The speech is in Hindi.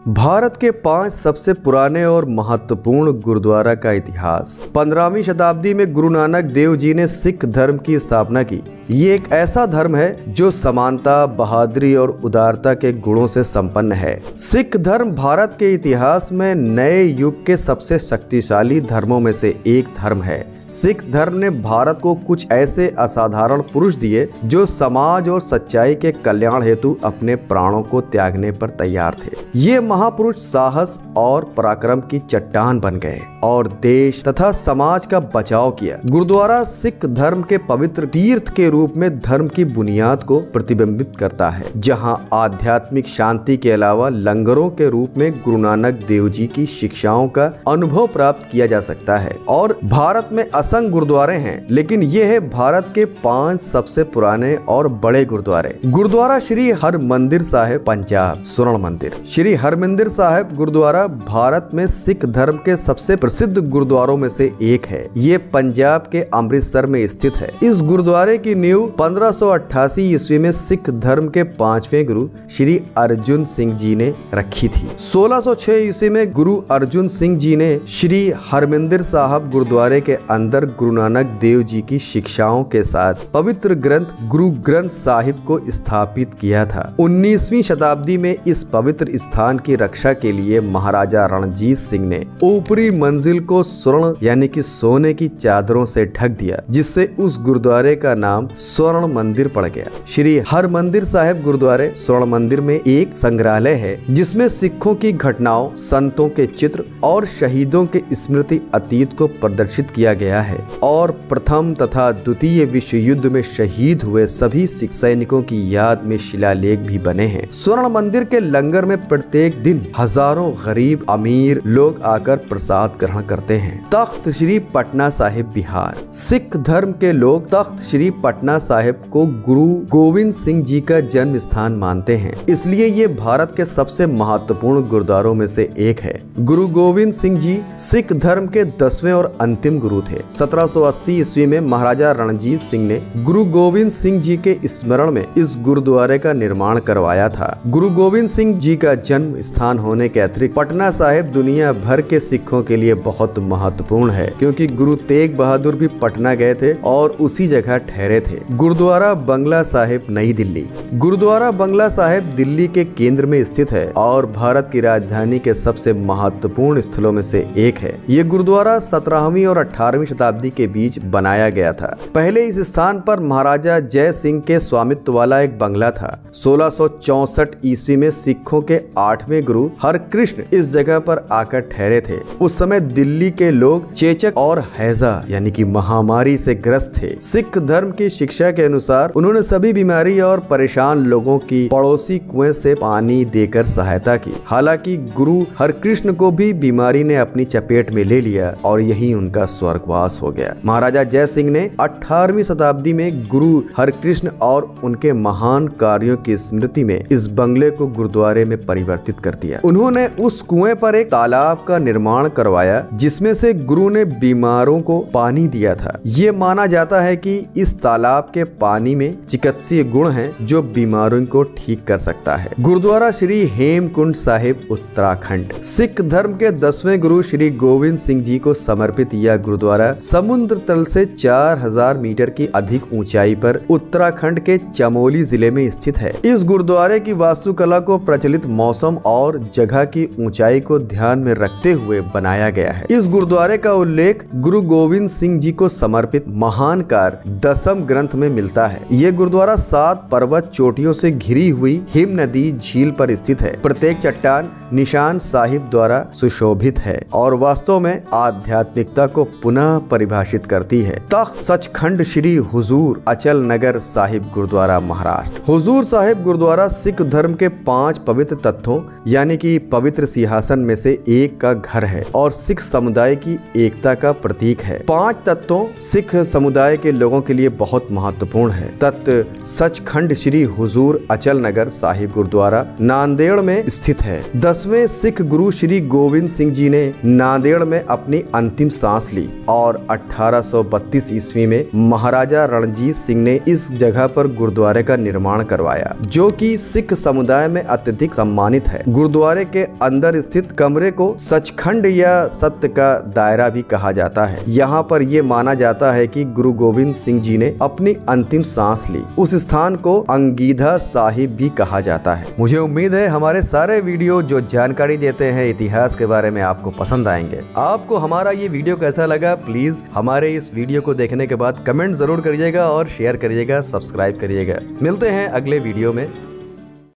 भारत के 5 सबसे पुराने और महत्वपूर्ण गुरुद्वारा का इतिहास। 15वीं शताब्दी में गुरु नानक देव जी ने सिख धर्म की स्थापना की। ये एक ऐसा धर्म है जो समानता, बहादुरी और उदारता के गुणों से संपन्न है। सिख धर्म भारत के इतिहास में नए युग के सबसे शक्तिशाली धर्मों में से एक धर्म है। सिख धर्म ने भारत को कुछ ऐसे असाधारण पुरुष दिए जो समाज और सच्चाई के कल्याण हेतु अपने प्राणों को त्यागने पर तैयार थे। ये महापुरुष साहस और पराक्रम की चट्टान बन गए और देश तथा समाज का बचाव किया। गुरुद्वारा सिख धर्म के पवित्र तीर्थ के रूप में धर्म की बुनियाद को प्रतिबिंबित करता है, जहां आध्यात्मिक शांति के अलावा लंगरों के रूप में गुरु नानक देव जी की शिक्षाओं का अनुभव प्राप्त किया जा सकता है। और भारत में असंख्य गुरुद्वारे हैं, लेकिन ये है भारत के 5 सबसे पुराने और बड़े गुरुद्वारे। गुरुद्वारा श्री हरमंदिर साहिब पंजाब स्वर्ण मंदिर। श्री हरमंदिर साहिब गुरुद्वारा भारत में सिख धर्म के सबसे प्रसिद्ध गुरुद्वारों में से एक है। ये पंजाब के अमृतसर में स्थित है। इस गुरुद्वारे की नींव 1588 ईस्वी में सिख धर्म के 5वें गुरु श्री अर्जुन सिंह जी ने रखी थी। 1606 ईस्वी में गुरु अर्जुन सिंह जी ने श्री हरमंदिर साहिब गुरुद्वारे के अंदर गुरु नानक देव जी की शिक्षाओं के साथ पवित्र ग्रंथ गुरु ग्रंथ साहिब को स्थापित किया था। 19वीं शताब्दी में इस पवित्र स्थान की रक्षा के लिए महाराजा रणजीत सिंह ने ऊपरी मंजिल को स्वर्ण यानी कि सोने की चादरों से ढक दिया, जिससे उस गुरुद्वारे का नाम स्वर्ण मंदिर पड़ गया। श्री हरमंदिर साहिब गुरुद्वारे स्वर्ण मंदिर में एक संग्रहालय है, जिसमें सिखों की घटनाओं, संतों के चित्र और शहीदों के स्मृति अतीत को प्रदर्शित किया गया है और प्रथम तथा द्वितीय विश्व युद्ध में शहीद हुए सभी सिख सैनिकों की याद में शिलालेख भी बने हैं। स्वर्ण मंदिर के लंगर में प्रत्येक दिन हजारों गरीब अमीर लोग आकर प्रसाद ग्रहण करते हैं। तख्त श्री पटना साहिब बिहार। सिख धर्म के लोग तख्त श्री पटना साहिब को गुरु गोविंद सिंह जी का जन्म स्थान मानते हैं, इसलिए ये भारत के सबसे महत्वपूर्ण गुरुद्वारों में से एक है। गुरु गोविंद सिंह जी सिख धर्म के 10वें और अंतिम गुरु थे। 1780 ईस्वी में महाराजा रणजीत सिंह ने गुरु गोविंद सिंह जी के स्मरण में इस गुरुद्वारे का निर्माण करवाया था। गुरु गोविंद सिंह जी का जन्म स्थान होने के अतिरिक्त पटना साहिब दुनिया भर के सिखों के लिए बहुत महत्वपूर्ण है, क्योंकि गुरु तेग बहादुर भी पटना गए थे और उसी जगह ठहरे थे। गुरुद्वारा बंगला साहिब नई दिल्ली। गुरुद्वारा बंगला साहिब दिल्ली के केंद्र में स्थित है और भारत की राजधानी के सबसे महत्वपूर्ण स्थलों में से एक है। ये गुरुद्वारा 17वीं और 18वीं शताब्दी के बीच बनाया गया था। पहले इस स्थान पर महाराजा जय सिंह के स्वामित्व वाला एक बंगला था। 1664 ईस्वी में सिखों के 8वें गुरु हरकृष्ण इस जगह पर आकर ठहरे थे। उस समय दिल्ली के लोग चेचक और हैजा यानी कि महामारी से ग्रस्त थे। सिख धर्म की शिक्षा के अनुसार उन्होंने सभी बीमारी और परेशान लोगों की पड़ोसी कुएं से पानी देकर सहायता की। हालांकि गुरु हरकृष्ण को भी बीमारी ने अपनी चपेट में ले लिया और यही उनका स्वर्गवास हो गया। महाराजा जय सिंह ने 18वीं शताब्दी में गुरु हरकृष्ण और उनके महान कार्यों की स्मृति में इस बंगले को गुरुद्वारे में परिवर्तित कर दिया। उन्होंने उस कुएं पर एक तालाब का निर्माण करवाया, जिसमें से गुरु ने बीमारों को पानी दिया था। ये माना जाता है कि इस तालाब के पानी में चिकित्सीय गुण हैं जो बीमारों को ठीक कर सकता है। गुरुद्वारा श्री हेमकुंड साहिब उत्तराखंड। सिख धर्म के 10वें गुरु श्री गोविंद सिंह जी को समर्पित यह गुरुद्वारा समुद्र तल से 4000 मीटर की अधिक ऊंचाई पर उत्तराखंड के चमोली जिले में स्थित है। इस गुरुद्वारे की वास्तुकला को प्रचलित मौसम और जगह की ऊंचाई को ध्यान में रखते हुए बनाया गया है। इस गुरुद्वारे का उल्लेख गुरु गोविंद सिंह जी को समर्पित महान कार्य दसम ग्रंथ में मिलता है। ये गुरुद्वारा 7 पर्वत चोटियों से घिरी हुई हिम नदी झील पर स्थित है। प्रत्येक चट्टान निशान साहिब द्वारा सुशोभित है और वास्तव में आध्यात्मिकता को पुनः परिभाषित करती है। तख्त सचखंड श्री हुजूर अचल नगर साहिब गुरुद्वारा महाराष्ट्र। हुजूर साहिब गुरुद्वारा सिख धर्म के 5 पवित्र तत्वों यानी कि पवित्र सिंहासन में से एक का घर है और सिख समुदाय की एकता का प्रतीक है। 5 तत्वों सिख समुदाय के लोगों के लिए बहुत बहुत महत्वपूर्ण है। तत् सचखंड श्री हुजूर अचल नगर साहिब गुरुद्वारा नांदेड़ में स्थित है। 10वें सिख गुरु श्री गोविंद सिंह जी ने नांदेड़ में अपनी अंतिम सांस ली और 1832 ईस्वी में महाराजा रणजीत सिंह ने इस जगह पर गुरुद्वारे का निर्माण करवाया, जो कि सिख समुदाय में अत्यधिक सम्मानित है। गुरुद्वारे के अंदर स्थित कमरे को सचखंड या सत्य का दायरा भी कहा जाता है। यहाँ पर यह माना जाता है कि गुरु गोविंद सिंह जी ने अपनी अंतिम सांस ली। उस स्थान को अंगीधा साहिब भी कहा जाता है। मुझे उम्मीद है हमारे सारे वीडियो जो जानकारी देते हैं इतिहास के बारे में आपको पसंद आएंगे। आपको हमारा ये वीडियो कैसा लगा, प्लीज हमारे इस वीडियो को देखने के बाद कमेंट जरूर करिएगा और शेयर करिएगा, सब्सक्राइब करिएगा। मिलते हैं अगले वीडियो में।